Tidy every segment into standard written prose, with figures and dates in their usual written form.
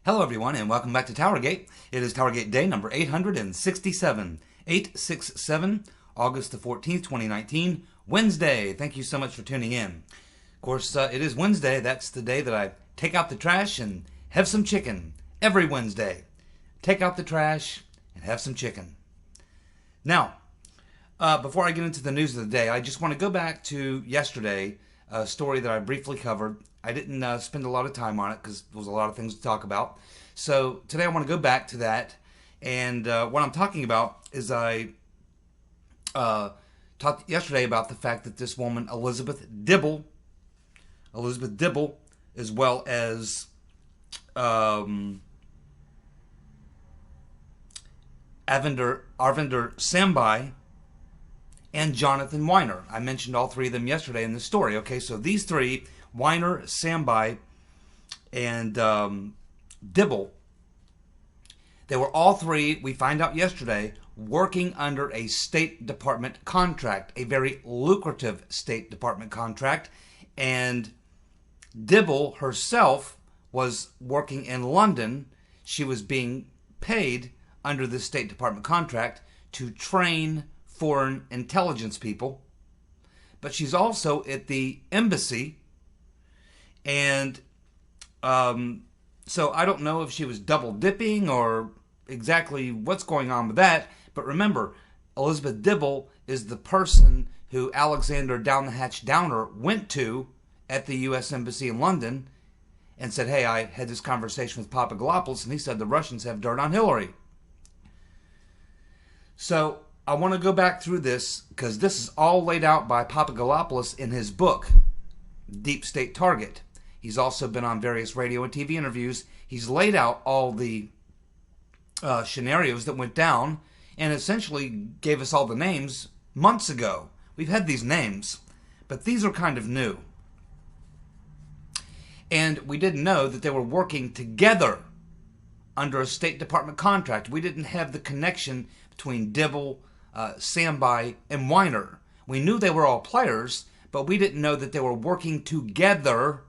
Hello everyone and welcome back to TowerGate. It is TowerGate day number 867. 867, August the 14th, 2019, Wednesday. Thank you so much for tuning in. Of course, it is Wednesday. That's the day that I take out the trash and have some chicken. Every Wednesday. Take out the trash and have some chicken. Now, before I get into the news of the day, I just want to go back to yesterday, a story that I briefly covered. I didn't spend a lot of time on it because there was a lot of things to talk about. So today I want to go back to that. And what I'm talking about is I talked yesterday about the fact that this woman, Elizabeth Dibble, as well as Arvinder Sambai and Jonathan Weiner. I mentioned all three of them yesterday in the story. Okay, so these three, Weiner, Sambai, and Dibble, they were all three, we find out yesterday, working under a State Department contract, a very lucrative State Department contract. And Dibble herself was working in London. She was being paid under the State Department contract to train foreign intelligence people. But she's also at the embassy. And so I don't know if she was double dipping or exactly what's going on with that. But remember, Elizabeth Dibble is the person who Alexander Down the Hatch Downer went to at the U.S. Embassy in London and said, hey, I had this conversation with Papadopoulos and he said the Russians have dirt on Hillary. So I want to go back through this because this is all laid out by Papadopoulos in his book, Deep State Target. He's also been on various radio and TV interviews. He's laid out all the scenarios that went down and essentially gave us all the names months ago. We've had these names, but these are kind of new. And we didn't know that they were working together under a State Department contract. We didn't have the connection between Dibble, Sambai, and Weiner. We knew they were all players, but we didn't know that they were working together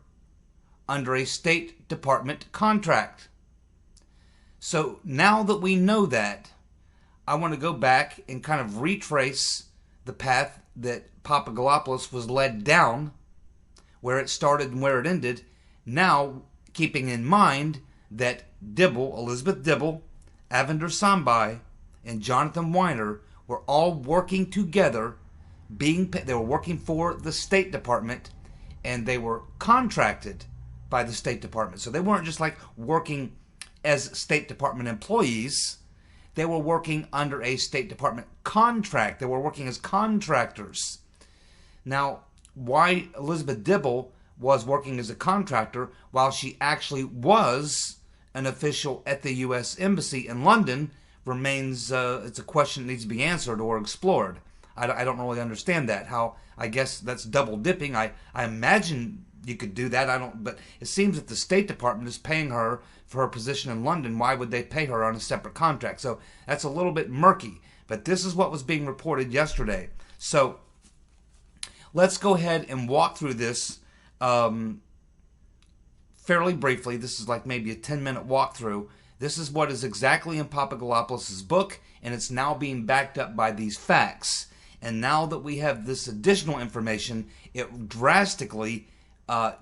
under a State Department contract. So now that we know that, I want to go back and kind of retrace the path that Papadopoulos was led down, where it started and where it ended. Now, keeping in mind that Dibble, Elizabeth Dibble, Arvinder Sambai, and Jonathan Weiner were all working together, they were working for the State Department, and they were contracted by the State Department. So they weren't just like working as State Department employees. They were working under a State Department contract. They were working as contractors. Now, why Elizabeth Dibble was working as a contractor while she actually was an official at the U.S. Embassy in London remains, it's a question that needs to be answered or explored. I don't really understand that. How, I guess that's double dipping. I imagine you could do that. But it seems that the State Department is paying her for her position in London. Why would they pay her on a separate contract? So that's a little bit murky. But this is what was being reported yesterday. So let's go ahead and walk through this fairly briefly. This is like maybe a 10-minute walkthrough. This is what is exactly in Papadopoulos' book, and it's now being backed up by these facts. And now that we have this additional information, it drastically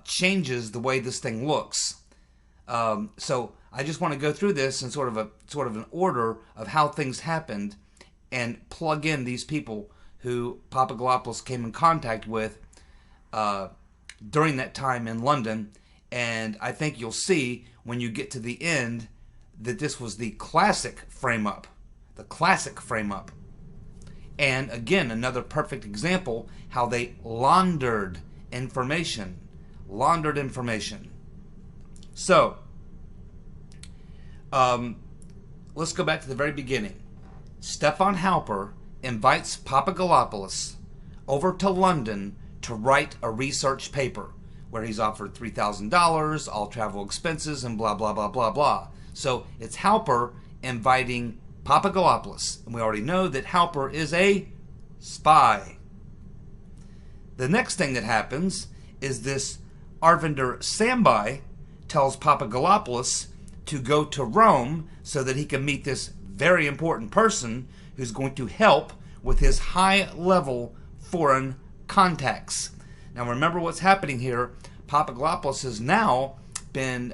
changes the way this thing looks. So I just want to go through this in sort of an order of how things happened and plug in these people who Papadopoulos came in contact with during that time in London. And I think you'll see when you get to the end that this was the classic frame-up. The classic frame-up. And again, another perfect example how they laundered information. Laundered information. So, let's go back to the very beginning. Stefan Halper invites Papadopoulos over to London to write a research paper where he's offered $3,000, all travel expenses, and blah, blah, blah, blah, blah. So it's Halper inviting Papadopoulos. And we already know that Halper is a spy. The next thing that happens is this Arvinder Sambai tells Papadopoulos to go to Rome so that he can meet this very important person who's going to help with his high-level foreign contacts. Now remember what's happening here. Papadopoulos has now been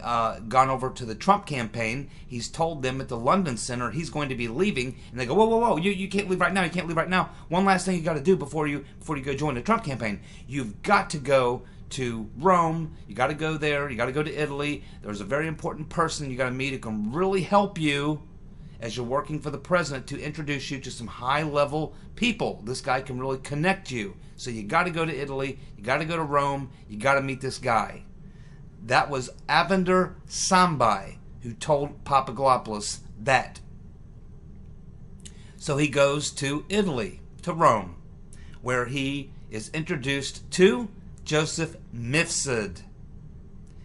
gone over to the Trump campaign. He's told them at the London Center he's going to be leaving, and they go, whoa, you can't leave right now. You can't leave right now. One last thing you got to do before you go join the Trump campaign. You've got to go to Rome. You got to go there. You got to go to Italy. There's a very important person you got to meet who can really help you as you're working for the president to introduce you to some high-level people. This guy can really connect you. So you got to go to Italy. You got to go to Rome. You got to meet this guy. That was Evander Sambai who told Papadopoulos that. So he goes to Italy, to Rome, where he is introduced to Joseph Mifsud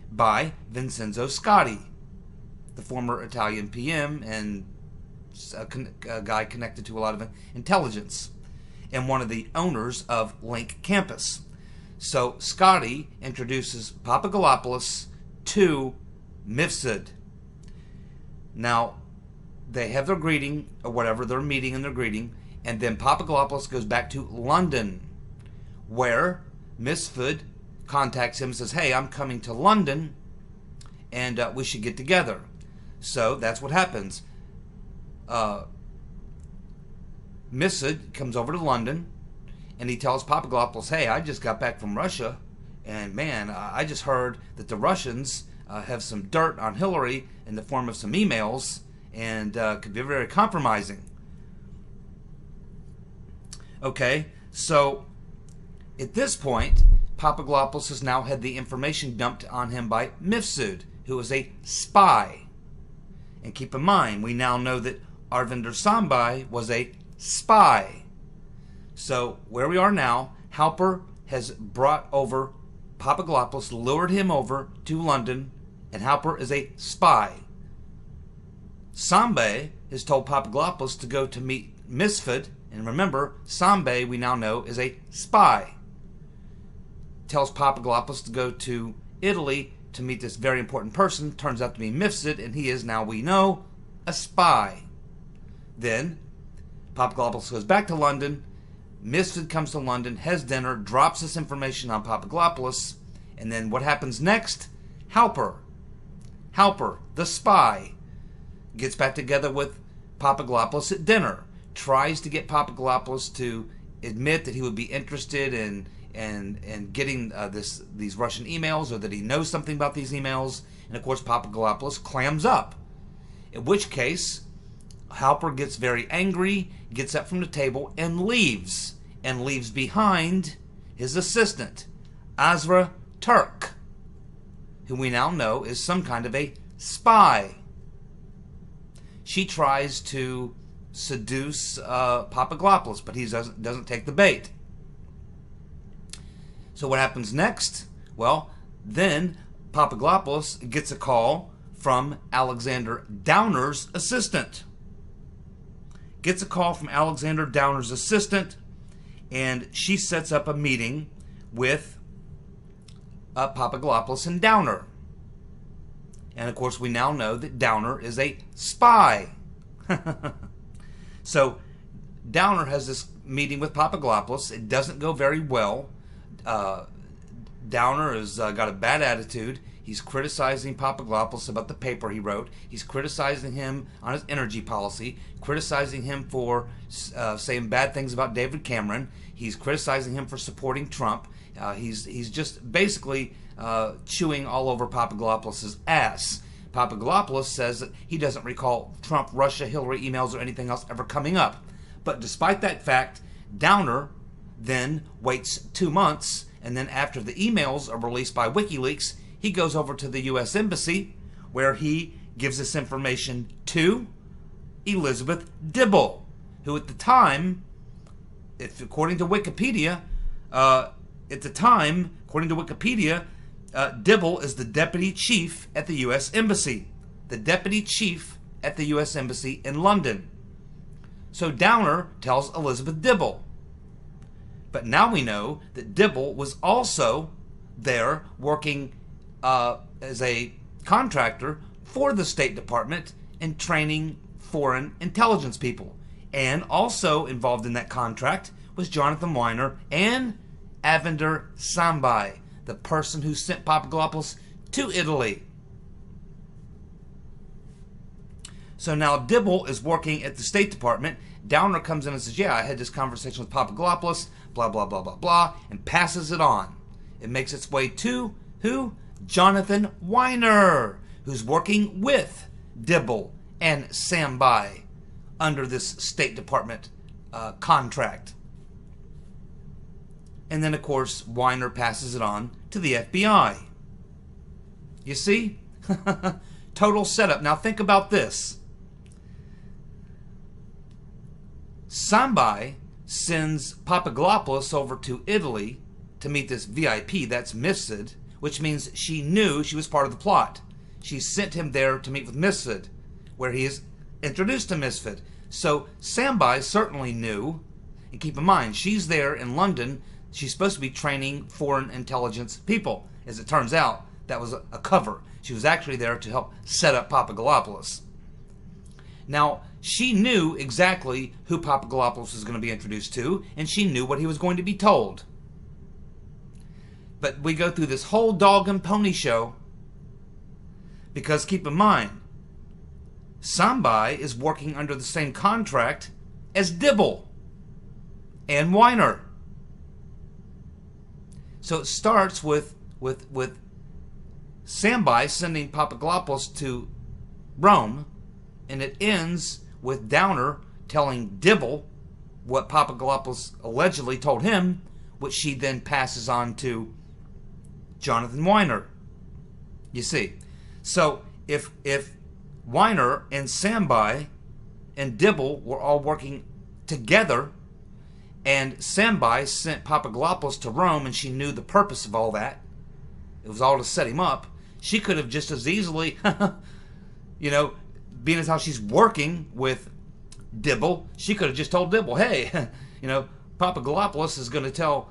by Vincenzo Scotti, the former Italian PM and a guy connected to a lot of intelligence, and one of the owners of Link Campus. So Scotti introduces Papadopoulos to Mifsud. Now, they have their greeting, or whatever, their meeting and their greeting, and then Papadopoulos goes back to London, where Mifsud contacts him and says, hey, I'm coming to London, and we should get together. So that's what happens. Mifsud comes over to London, and he tells Papadopoulos, hey, I just got back from Russia, and man, I just heard that the Russians have some dirt on Hillary in the form of some emails, and could be very compromising. Okay, so at this point, Papadopoulos has now had the information dumped on him by Mifsud, who is a spy. And keep in mind, we now know that Evander Sambai was a spy. So where we are now, Halper has brought over Papadopoulos, lured him over to London, and Halper is a spy. Sambai has told Papadopoulos to go to meet Mifsud, and remember, Sambai, we now know, is a spy. Tells Papadopoulos to go to Italy to meet this very important person. Turns out to be Mifsud, and he is now, we know, a spy. Then Papadopoulos goes back to London. Mifsud comes to London, has dinner, drops this information on Papadopoulos, and then what happens next? Halper, the spy, gets back together with Papadopoulos at dinner, tries to get Papadopoulos to admit that he would be interested in getting these Russian emails, or that he knows something about these emails, and of course Papadopoulos clams up. In which case, Halper gets very angry, gets up from the table, and leaves behind his assistant, Azra Turk, who we now know is some kind of a spy. She tries to seduce Papadopoulos, but he doesn't take the bait. So what happens next? Well, then Papadopoulos gets a call from Alexander Downer's assistant. Gets a call from Alexander Downer's assistant, and she sets up a meeting with Papadopoulos and Downer. And of course, we now know that Downer is a spy. So Downer has this meeting with Papadopoulos. It doesn't go very well. Downer has got a bad attitude. He's criticizing Papadopoulos about the paper he wrote. He's criticizing him on his energy policy, criticizing him for saying bad things about David Cameron. He's criticizing him for supporting Trump. He's just basically chewing all over Papadopoulos' ass. Papadopoulos says that he doesn't recall Trump, Russia, Hillary emails or anything else ever coming up. But despite that fact, Downer then waits 2 months, and then after the emails are released by WikiLeaks, he goes over to the U.S. Embassy, where he gives this information to Elizabeth Dibble, who at the time, according to Wikipedia, Dibble is the deputy chief at the U.S. Embassy. The deputy chief at the U.S. Embassy in London. So Downer tells Elizabeth Dibble. But now we know that Dibble was also there working as a contractor for the State Department in training foreign intelligence people. And also involved in that contract was Jonathan Weiner and Avender Sambai, the person who sent Papadopoulos to Italy. So now Dibble is working at the State Department. Downer comes in and says, yeah, I had this conversation with Papadopoulos, blah, blah, blah, blah, blah, and passes it on. It makes its way to who? Jonathan Weiner, who's working with Dibble and Sambai under this State Department contract. And then, of course, Weiner passes it on to the FBI. You see? Total setup. Now think about this. Sambai sends Papadopoulos over to Italy to meet this VIP, that's Mifsud, which means she knew she was part of the plot. She sent him there to meet with Mifsud, where he is introduced to Mifsud. So Sambai certainly knew, and keep in mind, she's there in London. She's supposed to be training foreign intelligence people. As it turns out, that was a cover. She was actually there to help set up Papadopoulos. Now, she knew exactly who Papadopoulos was going to be introduced to, and she knew what he was going to be told. But we go through this whole dog and pony show because, keep in mind, Sambai is working under the same contract as Dibble and Weiner. So it starts with Sambai sending Papadopoulos to Rome, and it ends with Downer telling Dibble what Papadopoulos allegedly told him, which she then passes on to Jonathan Weiner. You see, so if Weiner and Sambai and Dibble were all working together, and Sambai sent Papadopoulos to Rome, and she knew the purpose of all that, it was all to set him up, she could have just as easily, being as how she's working with Dibble, she could have just told Dibble, hey, Papadopoulos is going to tell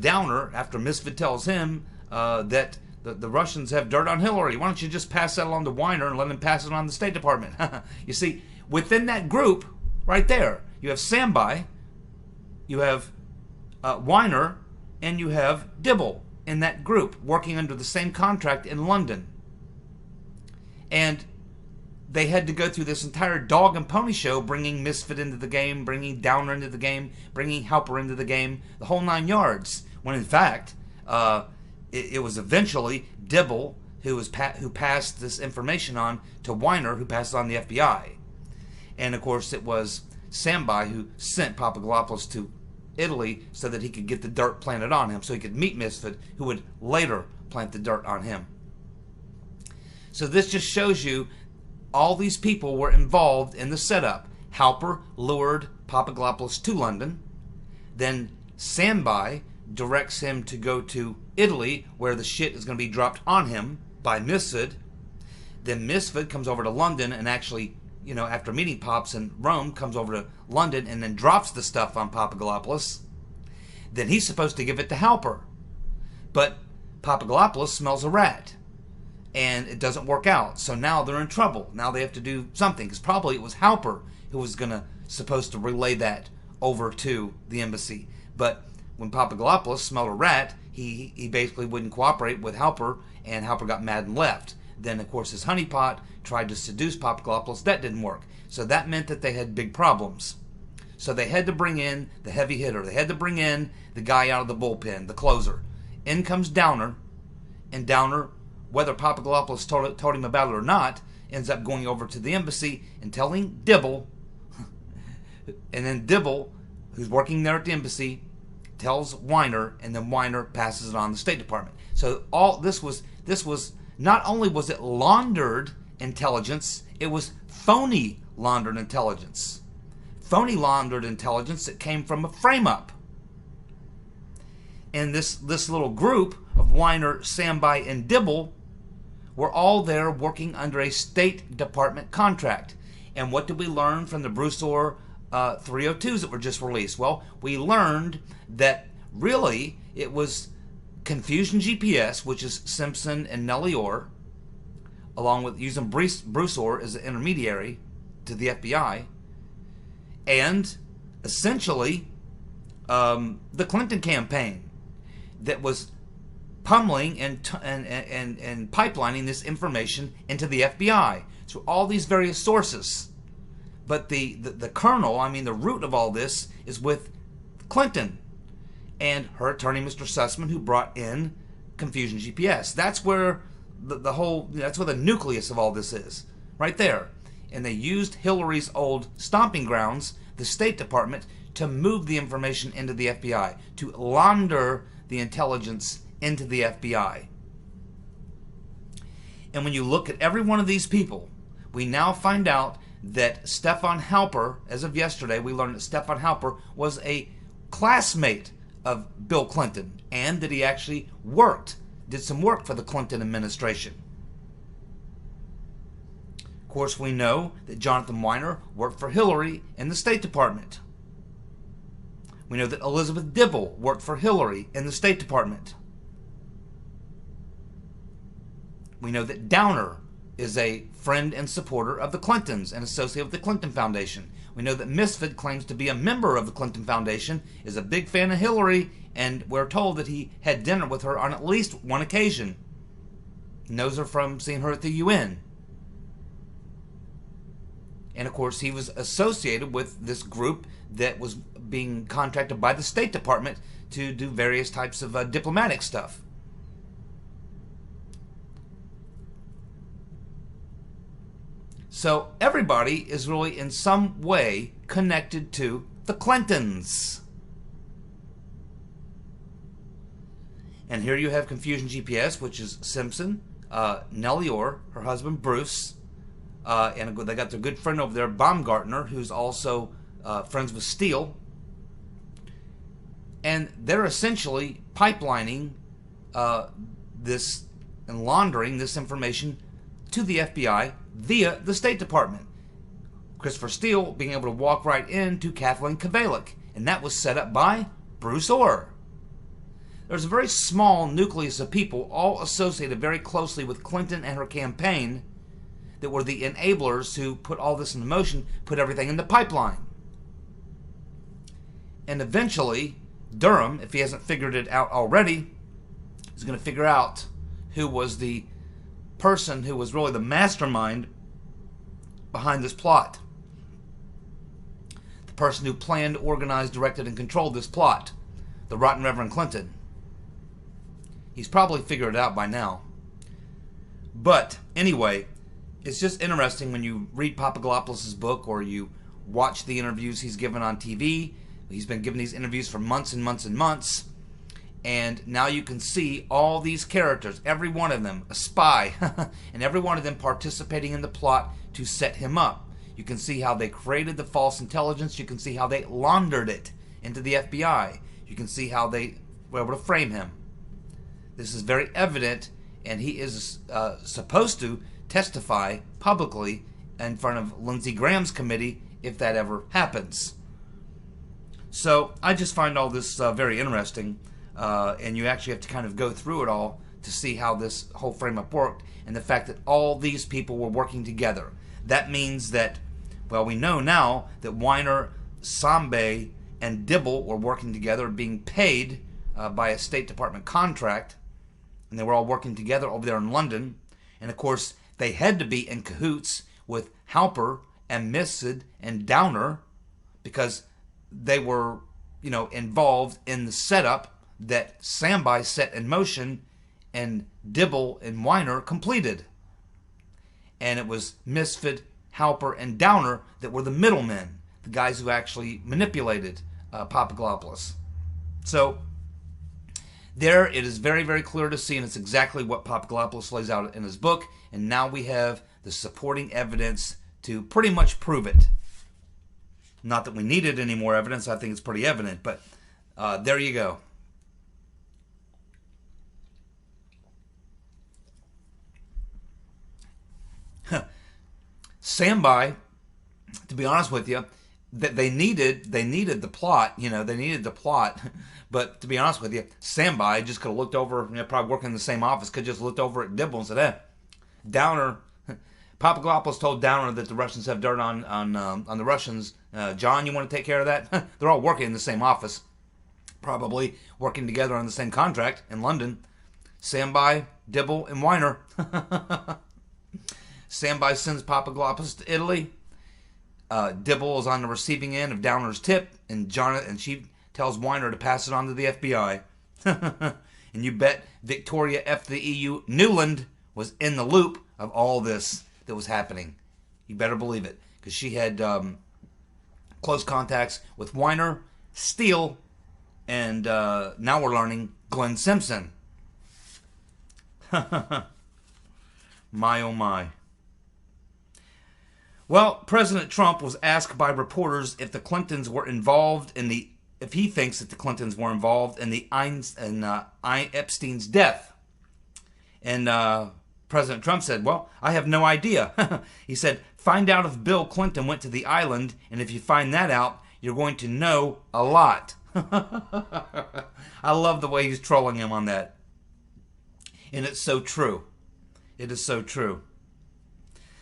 Downer, after Misfit tells him that the Russians have dirt on Hillary. Why don't you just pass that along to Weiner and let him pass it on to the State Department? You see, within that group, right there, you have Sambai, you have Weiner, and you have Dibble in that group working under the same contract in London. And they had to go through this entire dog and pony show, bringing Misfit into the game, bringing Downer into the game, bringing Halper into the game, the whole 9 yards. When in fact, it was eventually Dibble who passed this information on to Weiner, who passed it on the FBI. And of course, it was Sambai who sent Papadopoulos to Italy so that he could get the dirt planted on him, so he could meet Misfit, who would later plant the dirt on him. So this just shows you all these people were involved in the setup. Halper lured Papadopoulos to London. Then Sambai directs him to go to Italy, where the shit is going to be dropped on him by Misfit. Then Misfit comes over to London and actually, after meeting Pops in Rome, comes over to London and then drops the stuff on Papadopoulos. Then he's supposed to give it to Halper. But Papadopoulos smells a rat. And it doesn't work out. So now they're in trouble. Now they have to do something. Because probably it was Halper who was supposed to relay that over to the embassy. But when Papadopoulos smelled a rat, he basically wouldn't cooperate with Halper, and Halper got mad and left. Then, of course, his honeypot tried to seduce Papadopoulos. That didn't work. So that meant that they had big problems. So they had to bring in the heavy hitter. They had to bring in the guy out of the bullpen, the closer. In comes Downer, and Downer, whether Papadopoulos told him about it or not, ends up going over to the embassy and telling Dibble, and then Dibble, who's working there at the embassy, tells Weiner, and then Weiner passes it on to the State Department. So all this was not only was it laundered intelligence, it was phony laundered intelligence. Phony laundered intelligence that came from a frame-up. And this little group of Weiner, Sambai, and Dibble were all there working under a State Department contract. And what did we learn from the Broussard 302s that were just released? Well, we learned that really it was Confusion GPS, which is Simpson and Nellie Orr, along with using Bruce Orr as an intermediary to the FBI, and essentially the Clinton campaign that was pummeling and pipelining this information into the FBI through all these various sources. But the kernel, I mean the root of all this, is with Clinton and her attorney, Mr. Sussman, who brought in Confusion GPS. That's where that's where the nucleus of all this is, right there. And they used Hillary's old stomping grounds, the State Department, to move the information into the FBI, to launder the intelligence into the FBI. And when you look at every one of these people, we now find out that Stefan Halper, as of yesterday, we learned that Stefan Halper was a classmate of Bill Clinton, and that he actually did some work for the Clinton administration. Of course, we know that Jonathan Weiner worked for Hillary in the State Department. We know that Elizabeth Dibble worked for Hillary in the State Department. We know that Downer is a friend and supporter of the Clintons and associated with the Clinton Foundation. We know that Misfit claims to be a member of the Clinton Foundation, is a big fan of Hillary, and we're told that he had dinner with her on at least one occasion. He knows her from seeing her at the UN. And of course, he was associated with this group that was being contracted by the State Department to do various types of diplomatic stuff. So everybody is really in some way connected to the Clintons. And here you have Confusion GPS, which is Simpson, Nellie Orr, her husband Bruce, and they got their good friend over there, Baumgartner, who's also friends with Steele. And they're essentially pipelining this and laundering this information to the FBI via the State Department. Christopher Steele being able to walk right into Kathleen Kvalik, and that was set up by Bruce Orr. There's a very small nucleus of people, all associated very closely with Clinton and her campaign, that were the enablers who put all this into motion, put everything in the pipeline. And eventually, Durham, if he hasn't figured it out already, is going to figure out who was the person who was really the mastermind behind this plot. The person who planned, organized, directed, and controlled this plot. The rotten Reverend Clinton. He's probably figured it out by now. But anyway, it's just interesting when you read Papadopoulos' book or you watch the interviews he's given on TV. He's been giving these interviews for months and months and months. And now you can see all these characters, every one of them, a spy, and every one of them participating in the plot to set him up. You can see how they created the false intelligence. You can see how they laundered it into the FBI. You can see how they were able to frame him. This is very evident, and he is supposed to testify publicly in front of Lindsey Graham's committee if that ever happens. So I just find all this very interesting. And you actually have to kind of go through it all to see how this whole frame-up worked, and the fact that all these people were working together. That means that, well, we know now that Weiner, Sambe, and Dibble were working together, being paid by a State Department contract, and they were all working together over there in London. And of course, they had to be in cahoots with Halper and Misfit and Downer, because they were, involved in the setup that Sambe set in motion and Dibble and Weiner completed. And it was Misfit, Halper, and Downer that were the middlemen, the guys who actually manipulated Papadopoulos. So there it is very, very clear to see, and it's exactly what Papadopoulos lays out in his book. And now we have the supporting evidence to pretty much prove it. Not that we needed any more evidence. I think it's pretty evident, but there you go. Sambe, to be honest with you, that they needed the plot, they needed the plot. But to be honest with you, Sambe just could have looked over, probably working in the same office, could have just looked over at Dibble and said, Downer, Papadopoulos told Downer that the Russians have dirt on the Russians. John, you want to take care of that? They're all working in the same office, probably working together on the same contract in London. Samby, Dibble, and Weiner. Samby sends Papadopoulos to Italy. Dibble is on the receiving end of Downer's tip, and she tells Weiner to pass it on to the FBI. And you bet Victoria F. the EU Newland was in the loop of all this that was happening. You better believe it, because she had close contacts with Weiner, Steele, and now we're learning Glenn Simpson. My oh my. Well, President Trump was asked by reporters if the Clintons were involved in if he thinks that the Clintons were involved in the Epstein's death. And President Trump said, well, I have no idea. He said, find out if Bill Clinton went to the island, and if you find that out, you're going to know a lot. I love the way he's trolling him on that. And it's so true. It is so true.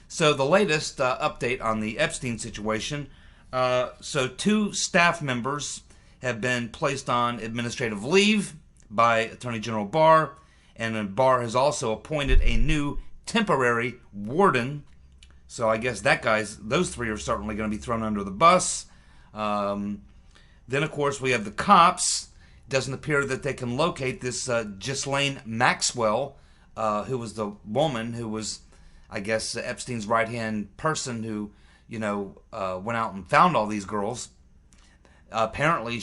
So the latest update on the Epstein situation. So 2 staff members have been placed on administrative leave by Attorney General Barr. And Barr has also appointed a new temporary warden. So I guess those 3 are certainly going to be thrown under the bus. Then, of course, we have the cops. It doesn't appear that they can locate this Ghislaine Maxwell, who was the woman who was, I guess, Epstein's right-hand person who, went out and found all these girls. Apparently,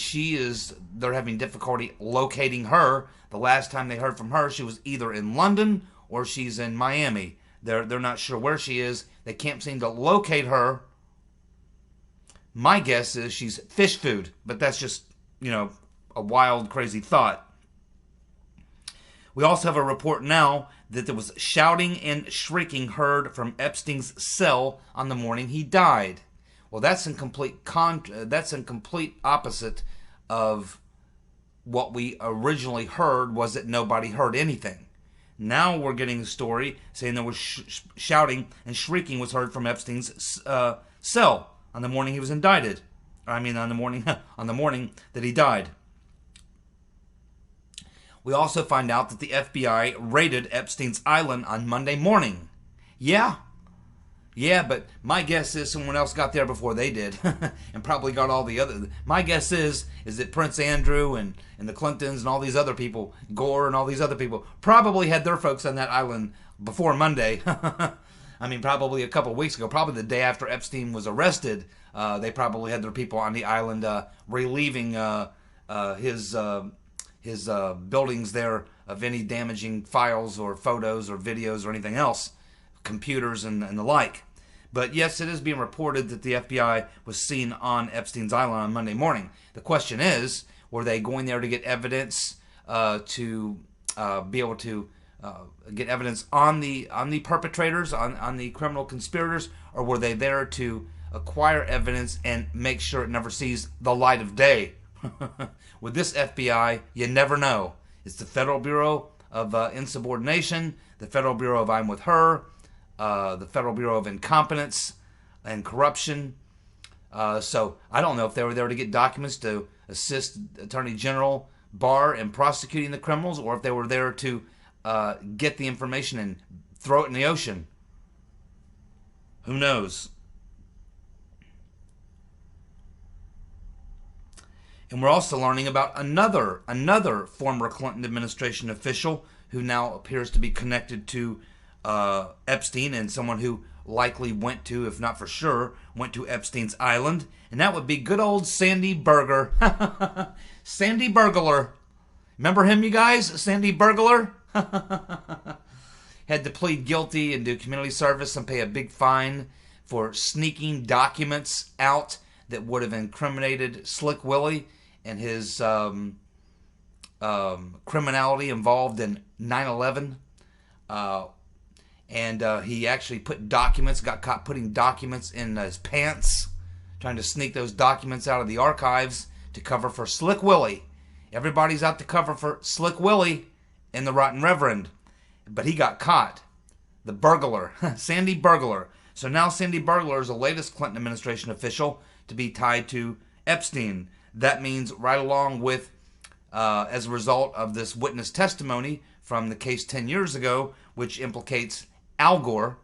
they're having difficulty locating her. The last time they heard from her, she was either in London or she's in Miami. They're not sure where she is. They can't seem to locate her. My guess is she's fish food, but that's just, a wild, crazy thought. We also have a report now that there was shouting and shrieking heard from Epstein's cell on the morning he died. Well, that's in complete opposite of what we originally heard, was that nobody heard anything. Now we're getting a story saying there was shouting and shrieking was heard from Epstein's cell on the morning he was indicted. On the morning that he died. We also find out that the FBI raided Epstein's island on Monday morning. Yeah, but my guess is someone else got there before they did, and probably got all the other. My guess is that Prince Andrew and the Clintons and all these other people, Gore and all these other people, probably had their folks on that island before Monday. Probably a couple of weeks ago, probably the day after Epstein was arrested. They probably had their people on the island relieving his buildings there of any damaging files or photos or videos or anything else, computers and the like. But yes, it is being reported that the FBI was seen on Epstein's island on Monday morning. The question is, were they going there to get evidence to be able to get evidence on the perpetrators, on the criminal conspirators, or were they there to acquire evidence and make sure it never sees the light of day? With this FBI, you never know. It's the Federal Bureau of Insubordination, the Federal Bureau of I'm With Her, the Federal Bureau of Incompetence and Corruption. So I don't know if they were there to get documents to assist Attorney General Barr in prosecuting the criminals, or if they were there to get the information and throw it in the ocean. Who knows? And we're also learning about another former Clinton administration official who now appears to be connected to Epstein, and someone who likely went to, if not for sure, went to Epstein's island. And that would be good old Sandy Berger. Sandy Burglar. Remember him, you guys? Sandy Burglar? Had to plead guilty and do community service and pay a big fine for sneaking documents out that would have incriminated Slick Willie and his criminality involved in 9/11. And he actually got caught putting documents in his pants, trying to sneak those documents out of the archives to cover for Slick Willie. Everybody's out to cover for Slick Willie and the Rotten Reverend. But he got caught. the burglar, Sandy Burglar. So now Sandy Burglar is the latest Clinton administration official to be tied to Epstein. That means right along with, as a result of this witness testimony from the case 10 years ago, which implicates Al Gore.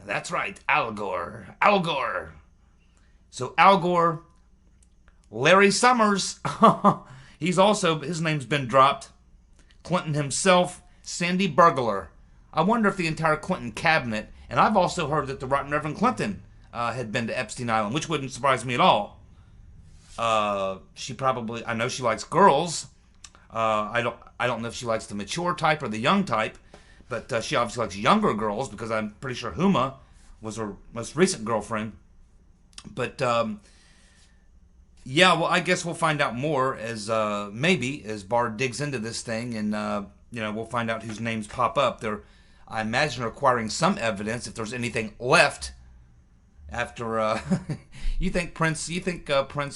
That's right, Al Gore. Al Gore. So Al Gore, Larry Summers, his name's been dropped. Clinton himself, Sandy Burglar. I wonder if the entire Clinton cabinet, and I've also heard that the Right Reverend Clinton had been to Epstein Island, which wouldn't surprise me at all. I know she likes girls. I don't know if she likes the mature type or the young type, but she obviously likes younger girls because I'm pretty sure Huma was her most recent girlfriend. But yeah, well, I guess we'll find out more as maybe as Barr digs into this thing, and we'll find out whose names pop up. I imagine acquiring some evidence if there's anything left after. You think Prince?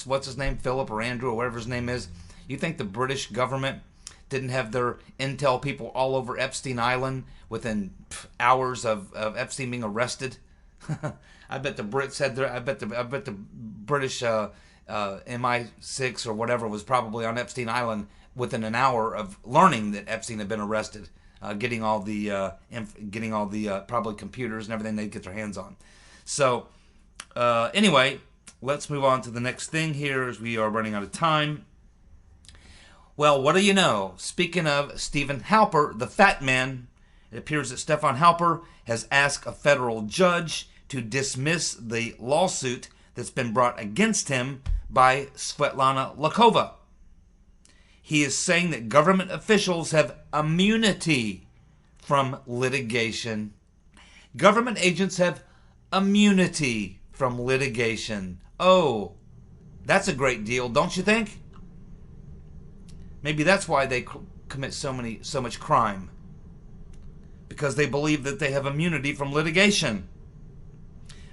What's his name? Philip or Andrew or whatever his name is. You think the British government didn't have their intel people all over Epstein Island within hours of Epstein being arrested? I bet the Brits had their. I bet the British MI6 or whatever was probably on Epstein Island within an hour of learning that Epstein had been arrested, getting all the probably computers and everything they'd get their hands on. So anyway, let's move on to the next thing here as we are running out of time. Well, what do you know? Speaking of Stephen Halper, the fat man, it appears that Stefan Halper has asked a federal judge to dismiss the lawsuit that's been brought against him by Svetlana Lakova. He is saying that government officials have immunity from litigation. Government agents have immunity from litigation. Oh, that's a great deal, don't you think? Maybe that's why they commit so much crime. Because they believe that they have immunity from litigation.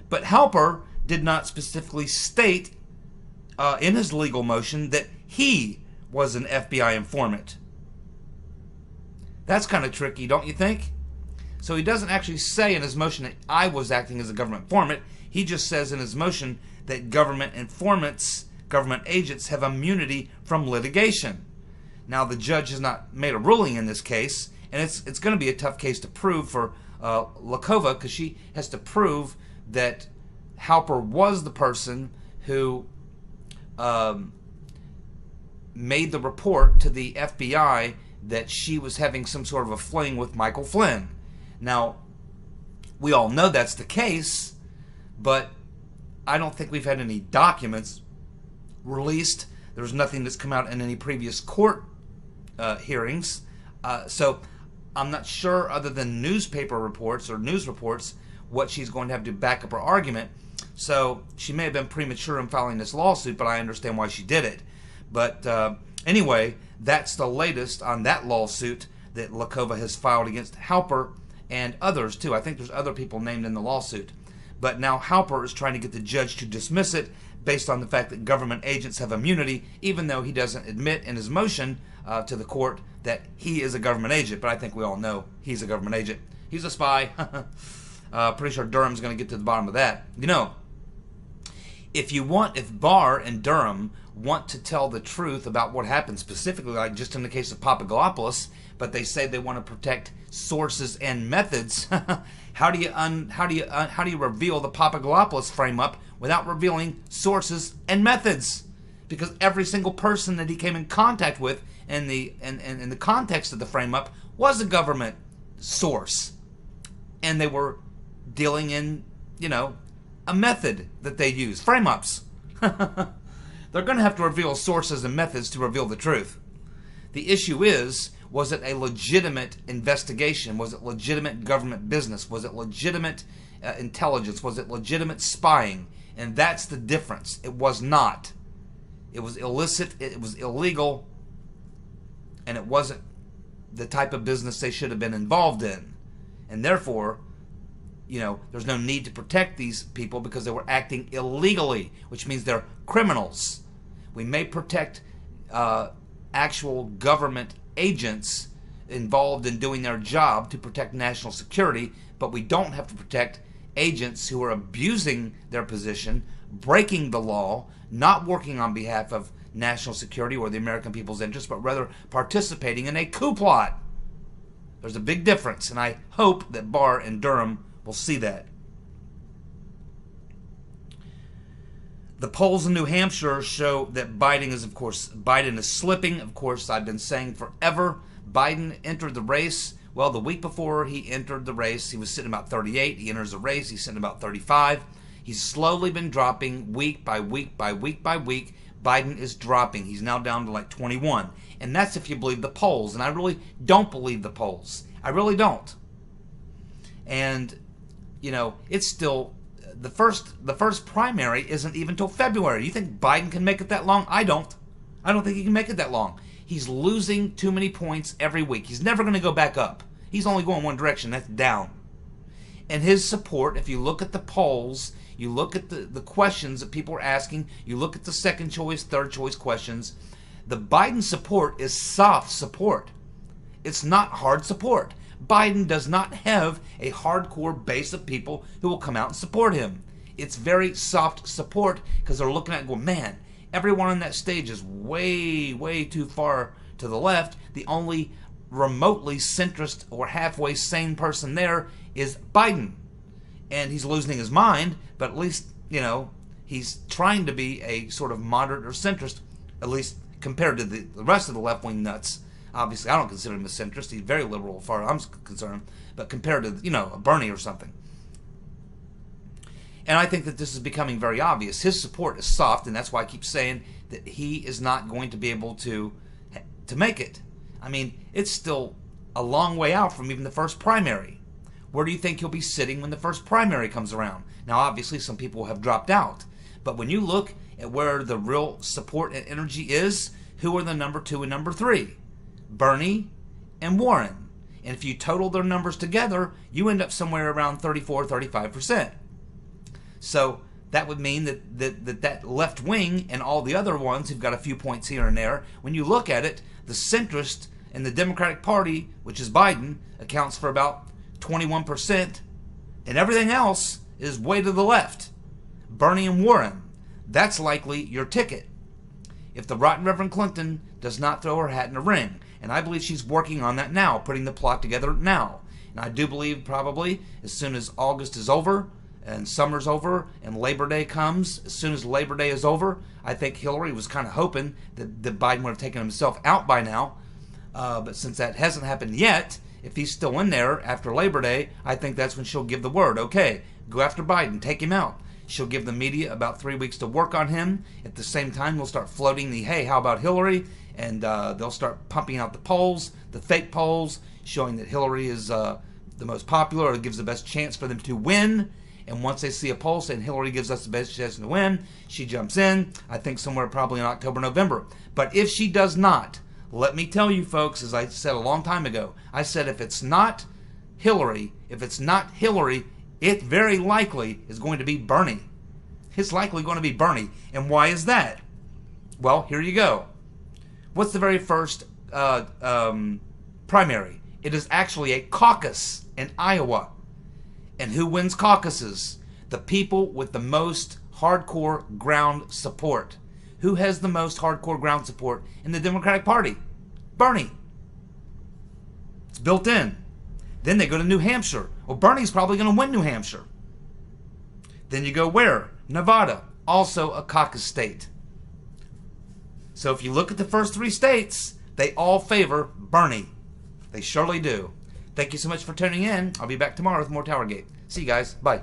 But Halper did not specifically state in his legal motion that he was an FBI informant. That's kind of tricky, don't you think? So he doesn't actually say in his motion that I was acting as a government informant. He just says in his motion that government informants, government agents have immunity from litigation. Now the judge has not made a ruling in this case, and it's going to be a tough case to prove for Lakova, because she has to prove that Halper was the person who made the report to the FBI that she was having some sort of a fling with Michael Flynn. Now, we all know that's the case, but I don't think we've had any documents released. There's nothing that's come out in any previous court hearings. So I'm not sure, other than newspaper reports or news reports, what she's going to have to back up her argument. So she may have been premature in filing this lawsuit, but I understand why she did it. But anyway, that's the latest on that lawsuit that Lakova has filed against Halper and others too. I think there's other people named in the lawsuit. But now Halper is trying to get the judge to dismiss it based on the fact that government agents have immunity, even though he doesn't admit in his motion to the court that he is a government agent. But I think we all know he's a government agent. He's a spy. Pretty sure Durham's going to get to the bottom of that. You know, if Barr and Durham want to tell the truth about what happened specifically, like just in the case of Papadopoulos, but they say they want to protect sources and methods, how do you reveal the Papadopoulos frame up without revealing sources and methods? Because every single person that he came in contact with in the context of the frame up was a government source, and they were dealing in, a method that they use, frame ups. They're going to have to reveal sources and methods to reveal the truth. The issue is, was it a legitimate investigation? Was it legitimate government business? Was it legitimate intelligence? Was it legitimate spying? And that's the difference. It was not. It was illicit, it was illegal, and it wasn't the type of business they should have been involved in. And therefore, there's no need to protect these people because they were acting illegally, which means they're criminals. We may protect actual government agents involved in doing their job to protect national security, but we don't have to protect agents who are abusing their position, breaking the law, not working on behalf of national security or the American people's interests, but rather participating in a coup plot. There's a big difference, and I hope that Barr and Durham will see that. The polls in New Hampshire show that Biden is slipping. Of course, I've been saying forever, Biden entered the race. Well, the week before he entered the race, he was sitting about 38. He enters the race, he's sitting about 35. He's slowly been dropping week by week by week by week. Biden is dropping. He's now down to like 21. And that's if you believe the polls. And I really don't believe the polls. I really don't. And, you know, it's still... The first primary isn't even till February. You think Biden can make it that long? I don't. I don't think he can make it that long. He's losing too many points every week. He's never going to go back up. He's only going one direction. That's down. And his support, if you look at the polls, you look at the questions that people are asking, you look at the second choice, third choice questions, the Biden support is soft support. It's not hard support. Biden does not have a hardcore base of people who will come out and support him. It's very soft support because they're looking at it and going, man, everyone on that stage is way, way too far to the left. The only remotely centrist or halfway sane person there is Biden. And he's losing his mind, but at least, you know, he's trying to be a sort of moderate or centrist, at least compared to the rest of the left-wing nuts. Obviously, I don't consider him a centrist. He's very liberal as far as I'm concerned. But compared to, you know, a Bernie or something. And I think that this is becoming very obvious. His support is soft, and that's why I keep saying that he is not going to be able to make it. I mean, it's still a long way out from even the first primary. Where do you think he'll be sitting when the first primary comes around? Now, obviously, some people have dropped out. But when you look at where the real support and energy is, who are the number 2 and number 3? Bernie and Warren. And if you total their numbers together, you end up somewhere around 34-35%. So that would mean that left wing and all the other ones who've got a few points here and there, when you look at it, the centrist in the Democratic Party, which is Biden, accounts for about 21%, and everything else is way to the left. Bernie and Warren, that's likely your ticket. If the rotten Reverend Clinton does not throw her hat in the ring. And I believe she's working on that now, putting the plot together now. And I do believe probably as soon as August is over and summer's over and Labor Day comes, as soon as Labor Day is over, I think Hillary was kind of hoping that Biden would have taken himself out by now. But since that hasn't happened yet, if he's still in there after Labor Day, I think that's when she'll give the word. Okay, go after Biden, take him out. She'll give the media about 3 weeks to work on him. At the same time, we'll start floating the, hey, how about Hillary? And they'll start pumping out the polls, the fake polls, showing that Hillary is the most popular or gives the best chance for them to win. And once they see a poll saying Hillary gives us the best chance to win, she jumps in, I think somewhere probably in October, November. But if she does not, let me tell you folks, as I said a long time ago, I said if it's not Hillary, it very likely is going to be Bernie. It's likely going to be Bernie. And why is that? Well, here you go. What's the very first primary? It is actually a caucus in Iowa. And who wins caucuses? The people with the most hardcore ground support. Who has the most hardcore ground support in the Democratic Party? Bernie. It's built in. Then they go to New Hampshire. Well, Bernie's probably going to win New Hampshire. Then you go where? Nevada. Also a caucus state. So if you look at the first 3 states, they all favor Bernie. They surely do. Thank you so much for tuning in. I'll be back tomorrow with more TowerGate. See you guys. Bye.